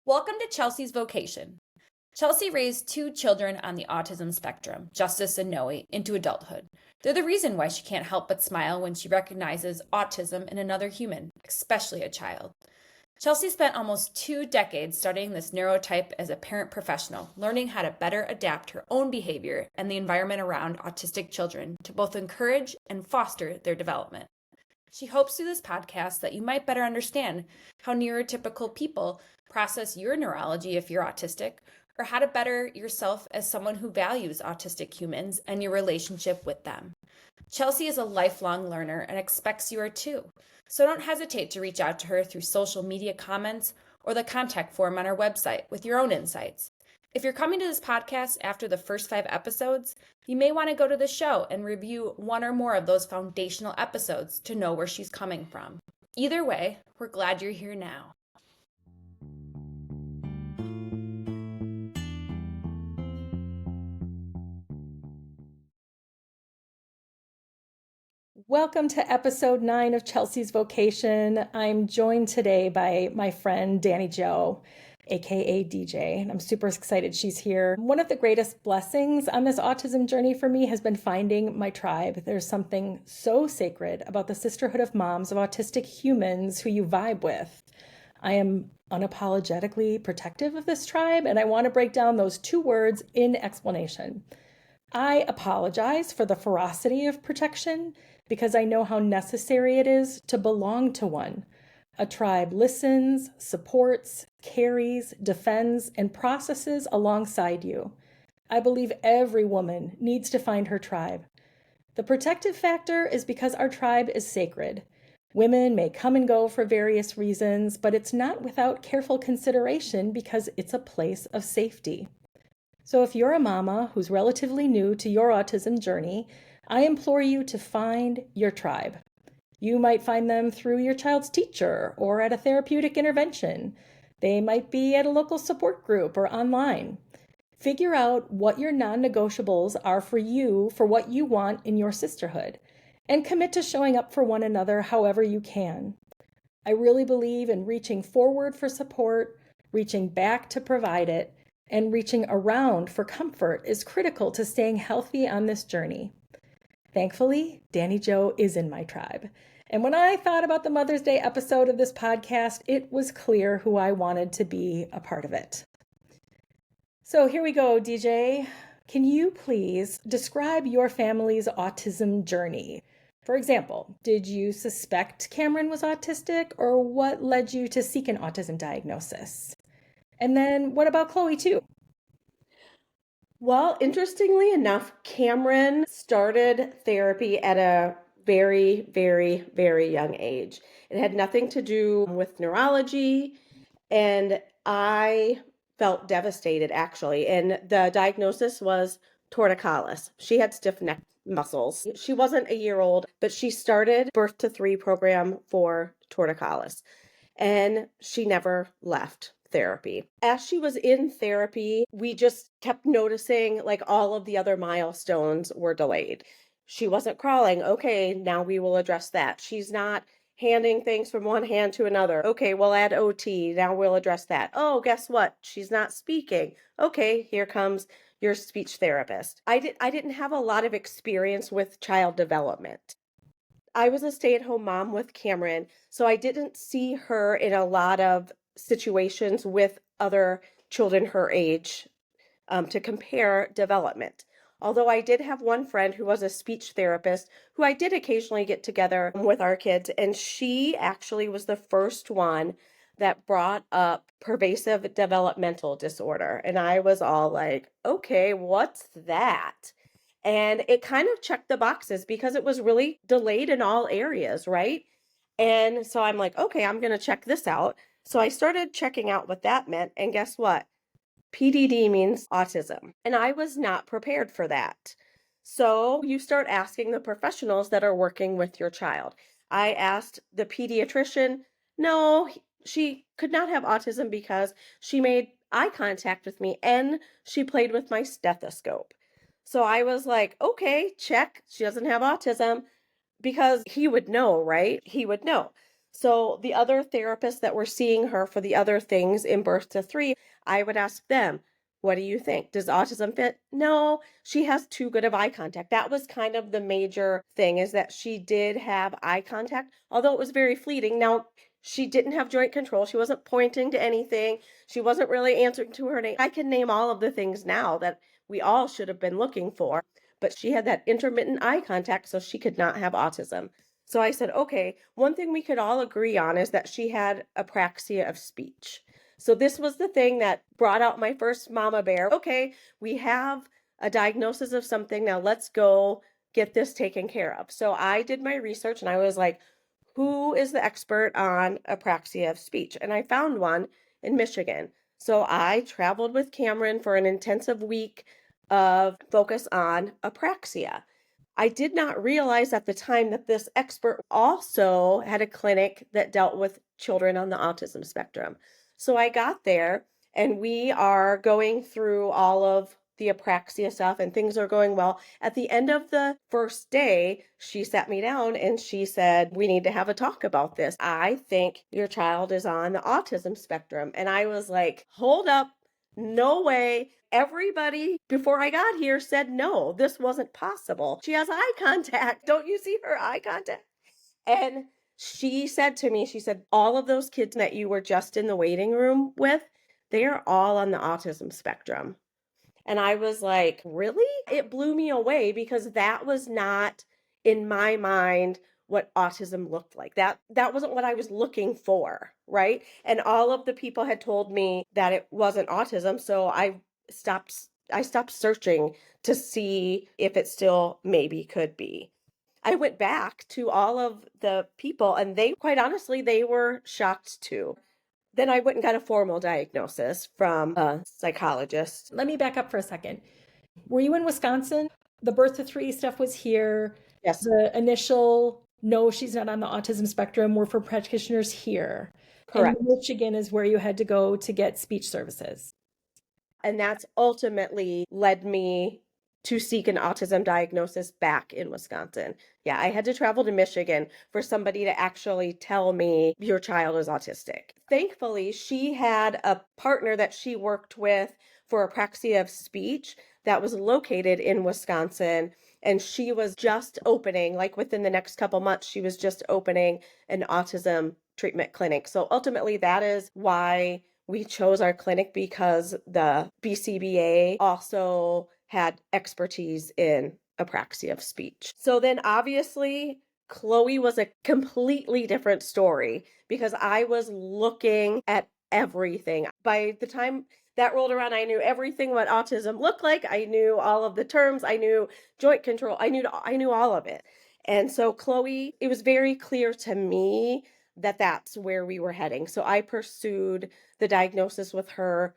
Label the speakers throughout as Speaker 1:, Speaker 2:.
Speaker 1: Welcome to Chelsea's Vocation. Chelsea raised two children on the autism spectrum, Justice and Noe, into adulthood. They're the reason why she can't help but smile when she recognizes autism in another human, especially a child. Chelsea spent almost 2 decades studying this neurotype as a parent professional, learning how to better adapt her own behavior and the environment around autistic children to both encourage and foster their development. She hopes through this podcast that you might better understand how neurotypical people process your neurology if you're autistic, or how to better yourself as someone who values autistic humans and your relationship with them. Chelsea is a lifelong learner and expects you are too. So don't hesitate to reach out to her through social media comments or the contact form on our website with your own insights. If you're coming to this podcast after the first 5 episodes, you may want to go to the show and review one or more of those foundational episodes to know where she's coming from. Either way, we're glad you're here now.
Speaker 2: Welcome to episode 9 of Chelsea's Vocation. I'm joined today by my friend Dani Jo, aka DJ, and I'm super excited she's here. One of the greatest blessings on this autism journey for me has been finding my tribe. There's something so sacred about the sisterhood of moms of autistic humans who you vibe with. I am unapologetically protective of this tribe, and I want to break down those 2 words in explanation. I apologize for the ferocity of protection because I know how necessary it is to belong to one. A tribe listens, supports, carries, defends, and processes alongside you. I believe every woman needs to find her tribe. The protective factor is because our tribe is sacred. Women may come and go for various reasons, but it's not without careful consideration because it's a place of safety. So if you're a mama who's relatively new to your autism journey, I implore you to find your tribe. You might find them through your child's teacher or at a therapeutic intervention. They might be at a local support group or online. Figure out what your non-negotiables are for you, for what you want in your sisterhood, and commit to showing up for one another however you can. I really believe in reaching forward for support, reaching back to provide it, and reaching around for comfort is critical to staying healthy on this journey. Thankfully, Dani Jo is in my tribe. And when I thought about the Mother's Day episode of this podcast, it was clear who I wanted to be a part of it. So here we go, DJ. Can you please describe your family's autism journey? For example, did you suspect Cameron was autistic, or what led you to seek an autism diagnosis? And then what about Chloe too?
Speaker 3: Well, interestingly enough, Cameron started therapy at a very, very, very young age. It had nothing to do with neurology, and I felt devastated actually. And the diagnosis was torticollis. She had stiff neck muscles. She wasn't a year old, but she started birth to 3 program for torticollis, and she never left therapy. As she was in therapy, we just kept noticing like all of the other milestones were delayed. She wasn't crawling. Okay, now we will address that. She's not handing things from one hand to another. Okay, we'll add OT. Now we'll address that. Oh, guess what? She's not speaking. Okay, here comes your speech therapist. I didn't have a lot of experience with child development. I was a stay-at-home mom with Cameron, so I didn't see her in a lot of situations with other children her age to compare development. Although I did have one friend who was a speech therapist who I did occasionally get together with our kids, and she actually was the first one that brought up pervasive developmental disorder. And I was all like, okay, what's that? And it kind of checked the boxes because it was really delayed in all areas, right? And so I'm like, okay, I'm going to check this out. So I started checking out what that meant. And guess what? PDD means autism. And I was not prepared for that. So you start asking the professionals that are working with your child. I asked the pediatrician, no, she could not have autism because she made eye contact with me and she played with my stethoscope. So I was like, okay, check. She doesn't have autism because he would know, right? He would know. So the other therapists that were seeing her for the other things in birth to 3, I would ask them, what do you think? Does autism fit? No, she has too good of eye contact. That was kind of the major thing, is that she did have eye contact, although it was very fleeting. Now, she didn't have joint control. She wasn't pointing to anything. She wasn't really answering to her name. I can name all of the things now that we all should have been looking for, but she had that intermittent eye contact, so she could not have autism. So I said, okay, one thing we could all agree on is that she had apraxia of speech. So this was the thing that brought out my first mama bear. Okay, we have a diagnosis of something. Now let's go get this taken care of. So I did my research and I was like, who is the expert on apraxia of speech? And I found one in Michigan. So I traveled with Cameron for an intensive week of focus on apraxia. I did not realize at the time that this expert also had a clinic that dealt with children on the autism spectrum. So I got there and we are going through all of the apraxia stuff and things are going well. At the end of the first day, she sat me down and she said, we need to have a talk about this. I think your child is on the autism spectrum. And I was like, hold up. No way. Everybody before I got here said no, this wasn't possible. She has eye contact. Don't you see her eye contact? And she said to me, she said, all of those kids that you were just in the waiting room with, they are all on the autism spectrum. And I was like, really? It blew me away because that was not in my mind what autism looked like. That wasn't what I was looking for, right? And all of the people had told me that it wasn't autism, so I stopped searching to see if it still maybe could be. I went back to all of the people and they, quite honestly, they were shocked too. Then I went and got a formal diagnosis from a psychologist.
Speaker 2: Let me back up for a second. Were you in Wisconsin? The birth to 3 stuff was here.
Speaker 3: Yes,
Speaker 2: The initial, no, she's not on the autism spectrum, were for practitioners here. And
Speaker 3: correct.
Speaker 2: Michigan is where you had to go to get speech services.
Speaker 3: And that's ultimately led me to seek an autism diagnosis back in Wisconsin. Yeah, I had to travel to Michigan for somebody to actually tell me your child is autistic. Thankfully, she had a partner that she worked with for apraxia of speech that was located in Wisconsin. And she was just opening, like within the next couple months, she was just opening an autism treatment clinic. So ultimately, that is why we chose our clinic, because the BCBA also had expertise in apraxia of speech. So then obviously Chloe was a completely different story because I was looking at everything. By the time that rolled around, I knew everything what autism looked like. I knew all of the terms. I knew joint control. I knew all of it. And so Chloe, it was very clear to me that that's where we were heading. So I pursued the diagnosis with her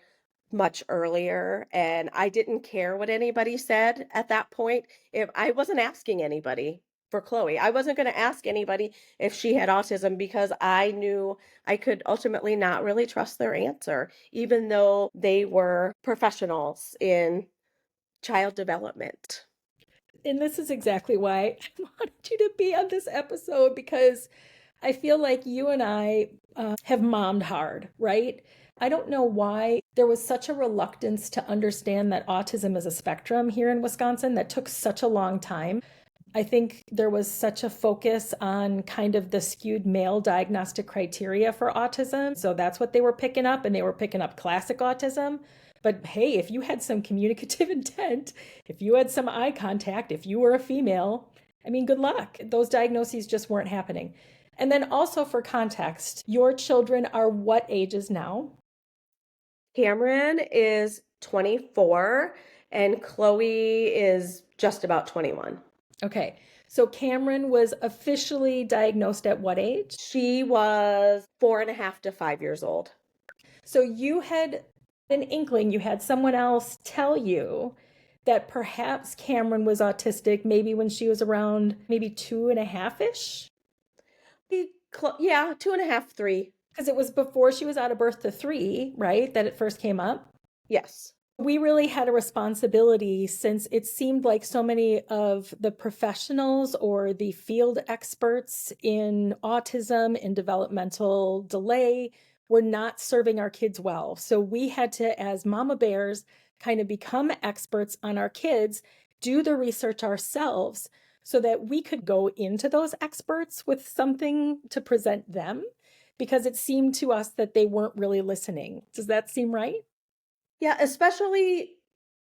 Speaker 3: much earlier, and I didn't care what anybody said at that point. If I wasn't asking anybody for Chloe, I wasn't going to ask anybody if she had autism because I knew I could ultimately not really trust their answer, even though they were professionals in child development.
Speaker 2: And this is exactly why I wanted you to be on this episode, because I feel like you and I have mommed hard, right? I don't know why there was such a reluctance to understand that autism is a spectrum here in Wisconsin that took such a long time. I think there was such a focus on kind of the skewed male diagnostic criteria for autism. So that's what they were picking up, and they were picking up classic autism. But hey, if you had some communicative intent, if you had some eye contact, if you were a female, I mean, good luck. Those diagnoses just weren't happening. And then also for context, your children are what ages now?
Speaker 3: Cameron is 24 and Chloe is just about 21.
Speaker 2: Okay. So Cameron was officially diagnosed at what age?
Speaker 3: She was 4.5 to 5 years old.
Speaker 2: So you had an inkling, you had someone else tell you that perhaps Cameron was autistic maybe when she was around maybe 2.5-ish?
Speaker 3: Yeah, 2.5, 3.
Speaker 2: Because it was before she was out of birth to 3, right? That it first came up.
Speaker 3: Yes.
Speaker 2: We really had a responsibility since it seemed like so many of the professionals or the field experts in autism and developmental delay were not serving our kids well. So we had to, as mama bears, kind of become experts on our kids, do the research ourselves so that we could go into those experts with something to present them, because it seemed to us that they weren't really listening. Does that seem right?
Speaker 3: Yeah, especially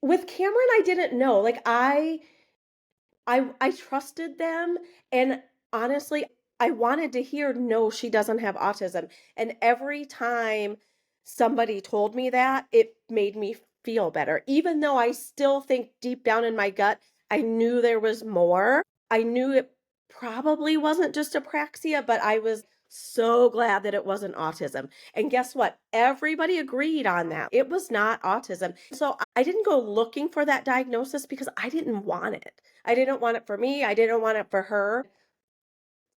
Speaker 3: with Cameron, I didn't know. Like I trusted them, and honestly, I wanted to hear, "No, she doesn't have autism." And every time somebody told me that, it made me feel better. Even though I still think deep down in my gut, I knew there was more. I knew it probably wasn't just apraxia, but I was so glad that it wasn't autism. And guess what? Everybody agreed on that. It was not autism. So I didn't go looking for that diagnosis because I didn't want it. I didn't want it for me. I didn't want it for her.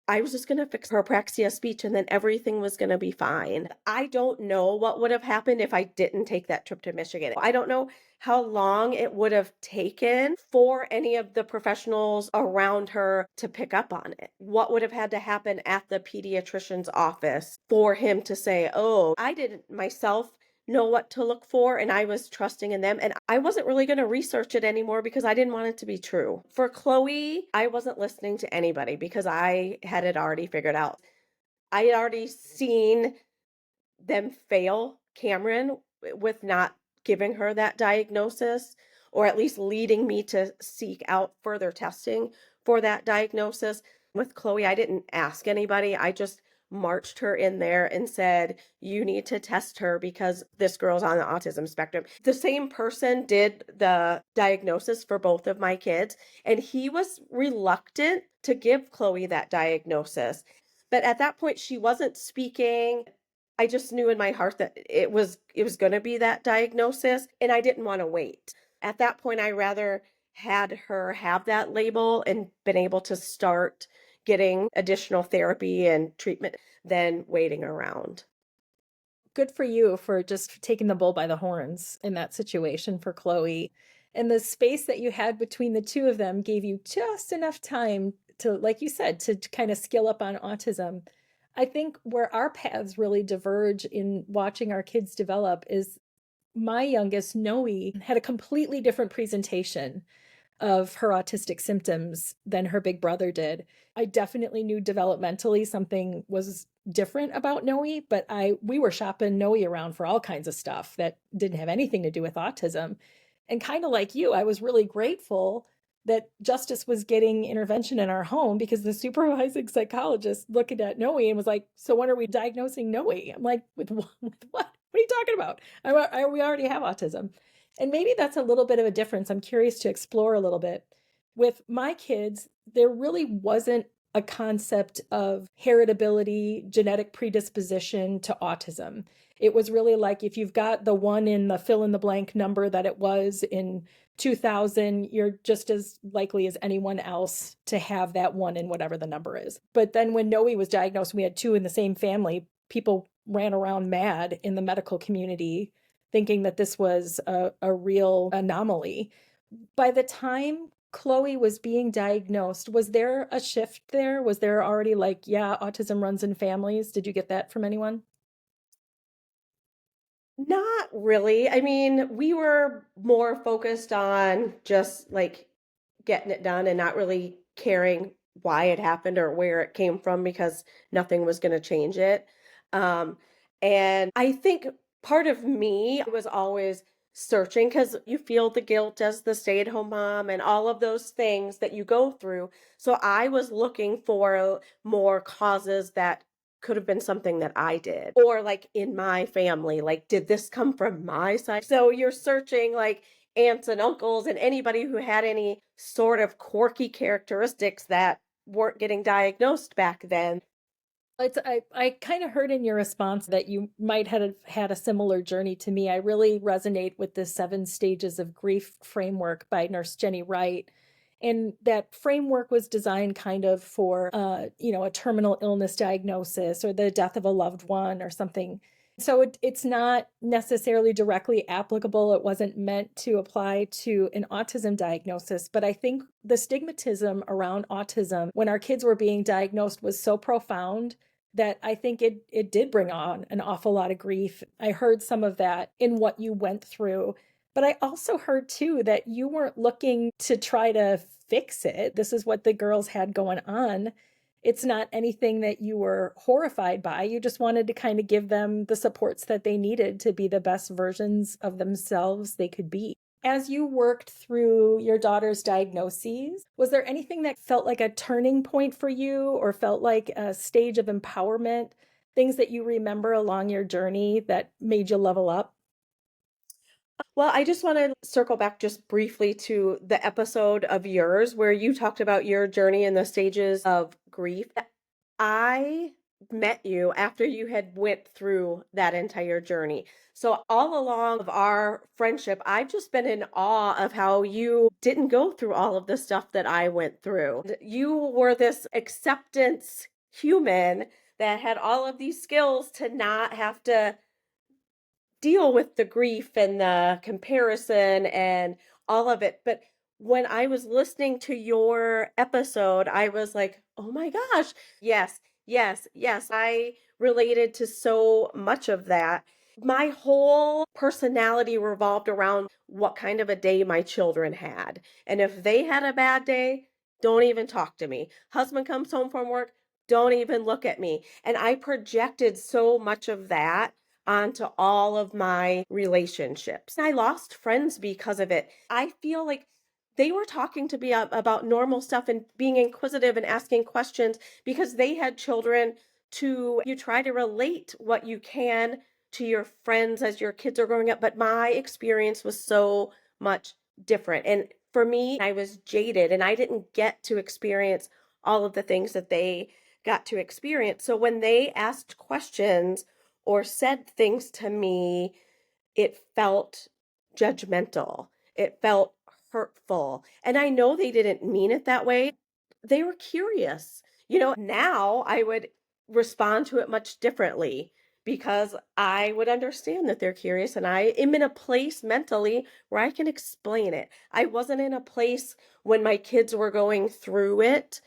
Speaker 3: I was just gonna fix her apraxia speech and then everything was gonna be fine. I don't know what would have happened if I didn't take that trip to Michigan. I don't know how long it would have taken for any of the professionals around her to pick up on it. What would have had to happen at the pediatrician's office for him to say, "Oh, I didn't myself know what to look for and I was trusting in them, and I wasn't really going to research it anymore because I didn't want it to be true." For Chloe, I wasn't listening to anybody because I had it already figured out. I had already seen them fail Cameron with not giving her that diagnosis, or at least leading me to seek out further testing for that diagnosis. With Chloe, I didn't ask anybody. I just marched her in there and said, "You need to test her because this girl's on the autism spectrum." The same person did the diagnosis for both of my kids, and he was reluctant to give Chloe that diagnosis. But at that point, she wasn't speaking. I just knew in my heart that it was gonna be that diagnosis, and I didn't wanna wait. At that point, I rather had her have that label and been able to start getting additional therapy and treatment than waiting around.
Speaker 2: Good for you for just taking the bull by the horns in that situation for Chloe. And the space that you had between the two of them gave you just enough time to, like you said, to kind of skill up on autism. I think where our paths really diverge in watching our kids develop is my youngest, Noe, had a completely different presentation of her autistic symptoms than her big brother did. I definitely knew developmentally something was different about Noe, but we were shopping Noe around for all kinds of stuff that didn't have anything to do with autism. And kind of like you, I was really grateful that Justice was getting intervention in our home, because the supervising psychologist looked at Noe and was like, "So when are we diagnosing Noe?" I'm like, "With what? With what? What are you talking about? We already have autism." And maybe that's a little bit of a difference. I'm curious to explore a little bit. With my kids, there really wasn't a concept of heritability, genetic predisposition to autism. It was really like, if you've got the one in the fill in the blank number that it was in 2000, you're just as likely as anyone else to have that one in whatever the number is. But then when Noe was diagnosed, we had two in the same family. People ran around mad in the medical community thinking that this was a real anomaly. By the time Chloe was being diagnosed, was there a shift there? Was there already like, yeah, autism runs in families? Did you get that from anyone?
Speaker 3: Not really. I mean, we were more focused on just like getting it done and not really caring why it happened or where it came from because nothing was going to change it. Um, and I think part of me was always searching because you feel the guilt as the stay at home mom and all of those things that you go through. So I was looking for more causes that could have been something that I did, or like in my family, like, did this come from my side? So you're searching like aunts and uncles and anybody who had any sort of quirky characteristics that weren't getting diagnosed back then.
Speaker 2: I kind of heard in your response that you might have had a similar journey to me. I really resonate with the 7 stages of grief framework by Nurse Jenny Wright. And that framework was designed kind of for, a terminal illness diagnosis or the death of a loved one or something. So it's not necessarily directly applicable. It wasn't meant to apply to an autism diagnosis, but I think the stigmatism around autism when our kids were being diagnosed was so profound that I think it did bring on an awful lot of grief. I heard some of that in what you went through, but I also heard too that you weren't looking to try to fix it. This is what the girls had going on. It's not anything that you were horrified by. You just wanted to kind of give them the supports that they needed to be the best versions of themselves they could be. As you worked through your daughter's diagnoses, was there anything that felt like a turning point for you or felt like a stage of empowerment? Things that you remember along your journey that made you level up?
Speaker 3: Well, I just want to circle back just briefly to the episode of yours where you talked about your journey and the stages of grief. I met you after you had went through that entire journey. So all along of our friendship, I've just been in awe of how you didn't go through all of the stuff that I went through. You were this acceptance human that had all of these skills to not have to deal with the grief and the comparison and all of it. But when I was listening to your episode, I was like, oh my gosh, yes, yes, yes. I related to so much of that. My whole personality revolved around what kind of a day my children had. And if they had a bad day, don't even talk to me. Husband comes home from work, don't even look at me. And I projected so much of that onto all of my relationships. I lost friends because of it. I feel like they were talking to me about normal stuff and being inquisitive and asking questions because they had children to you try to relate what you can to your friends as your kids are growing up, but my experience was so much different. And for me, I was jaded and I didn't get to experience all of the things that they got to experience. So when they asked questions or said things to me, it felt judgmental. It felt hurtful. And I know they didn't mean it that way. They were curious. Now I would respond to it much differently because I would understand that they're curious and I am in a place mentally where I can explain it. I wasn't in a place when my kids were going through it.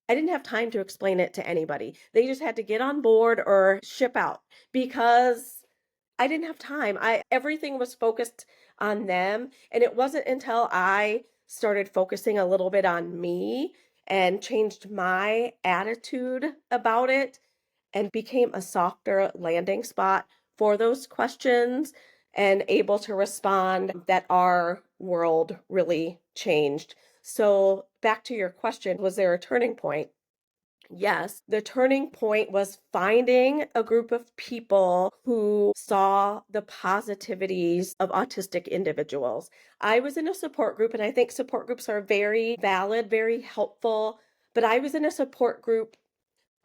Speaker 3: I didn't have time to explain it to anybody. They just had to get on board or ship out because I didn't have time. Everything was focused on them, and it wasn't until I started focusing a little bit on me and changed my attitude about it and became a softer landing spot for those questions and able to respond that our world really changed. So, back to your question, was there a turning point? Yes, the turning point was finding a group of people who saw the positivities of autistic individuals. I was in a support group, and I think support groups are very valid, very helpful. But I was in a support group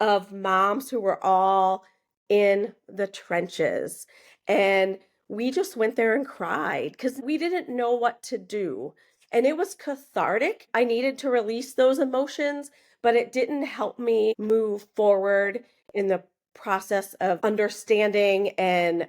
Speaker 3: of moms who were all in the trenches. And we just went there and cried because we didn't know what to do. And it was cathartic. I needed to release those emotions, but it didn't help me move forward in the process of understanding and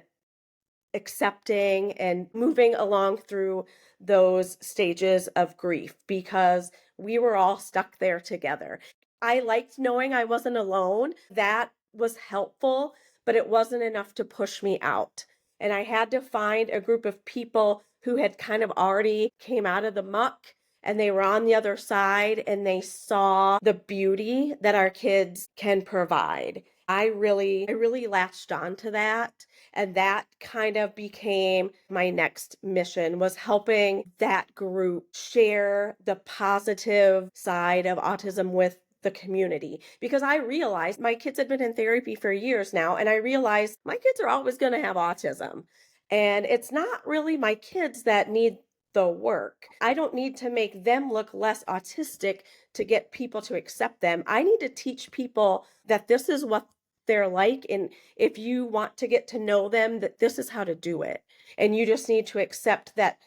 Speaker 3: accepting and moving along through those stages of grief because we were all stuck there together. I liked knowing I wasn't alone. That was helpful, but it wasn't enough to push me out. And I had to find a group of people who had kind of already came out of the muck and they were on the other side and they saw the beauty that our kids can provide. I really latched on to that. And that kind of became my next mission was helping that group share the positive side of autism with the community because I realized my kids had been in therapy for years now and I realized my kids are always going to have autism and it's not really my kids that need the work. I don't need to make them look less autistic to get people to accept them. I need to teach people that this is what they're like and if you want to get to know them that this is how to do it and you just need to accept that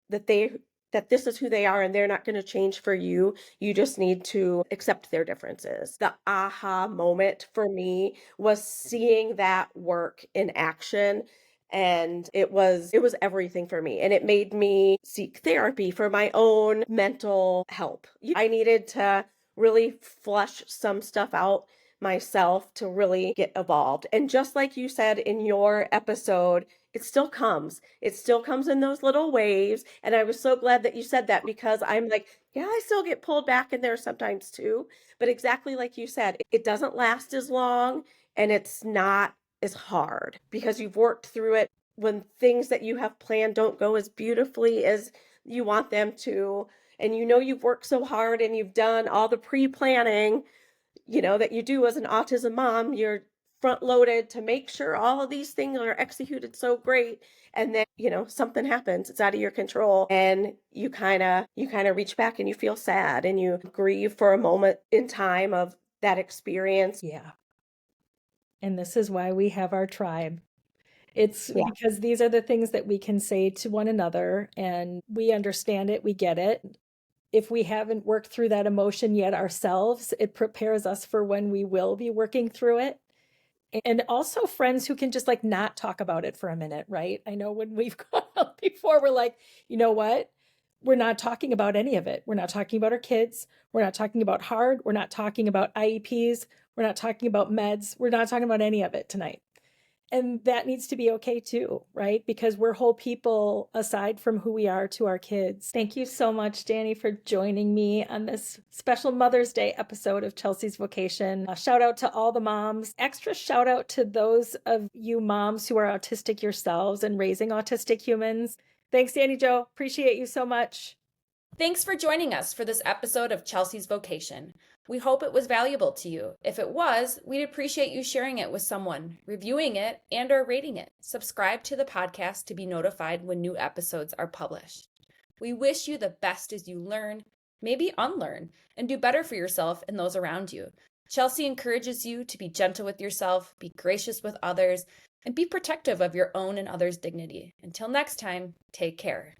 Speaker 3: they that this is who they are and they're not going to change for you. You just need to accept their differences. The aha moment for me was seeing that work in action. And it was everything for me. And it made me seek therapy for my own mental help. I needed to really flush some stuff out myself to really get evolved. And just like you said in your episode, it still comes. It still comes in those little waves. And I was so glad that you said that, because I'm like, yeah, I still get pulled back in there sometimes too. But exactly like you said, it doesn't last as long and it's not as hard because you've worked through it. When things that you have planned don't go as beautifully as you want them to, and you've worked so hard and you've done all the pre-planning, that you do as an autism mom. You're front loaded to make sure all of these things are executed so great. And then, something happens, it's out of your control. And you kind of reach back and you feel sad and you grieve for a moment in time of that experience.
Speaker 2: Yeah. And this is why we have our tribe. It's
Speaker 3: Yeah.
Speaker 2: because these are the things that we can say to one another and we understand it, we get it. If we haven't worked through that emotion yet ourselves, it prepares us for when we will be working through it. And also friends who can just like not talk about it for a minute, right? I know when we've gone out before, we're like, you know what? We're not talking about any of it. We're not talking about our kids. We're not talking about hard. We're not talking about IEPs. We're not talking about meds. We're not talking about any of it tonight. And that needs to be okay too, right? Because we're whole people aside from who we are to our kids. Thank you so much, Dani, for joining me on this special Mother's Day episode of Chelsea's Vocation. A shout out to all the moms. Extra shout out to those of you moms who are autistic yourselves and raising autistic humans. Thanks, Dani Jo. Appreciate you so much.
Speaker 1: Thanks for joining us for this episode of Chelsea's Vocation. We hope it was valuable to you. If it was, we'd appreciate you sharing it with someone, reviewing it, and/or rating it. Subscribe to the podcast to be notified when new episodes are published. We wish you the best as you learn, maybe unlearn, and do better for yourself and those around you. Chelsea encourages you to be gentle with yourself, be gracious with others, and be protective of your own and others' dignity. Until next time, take care.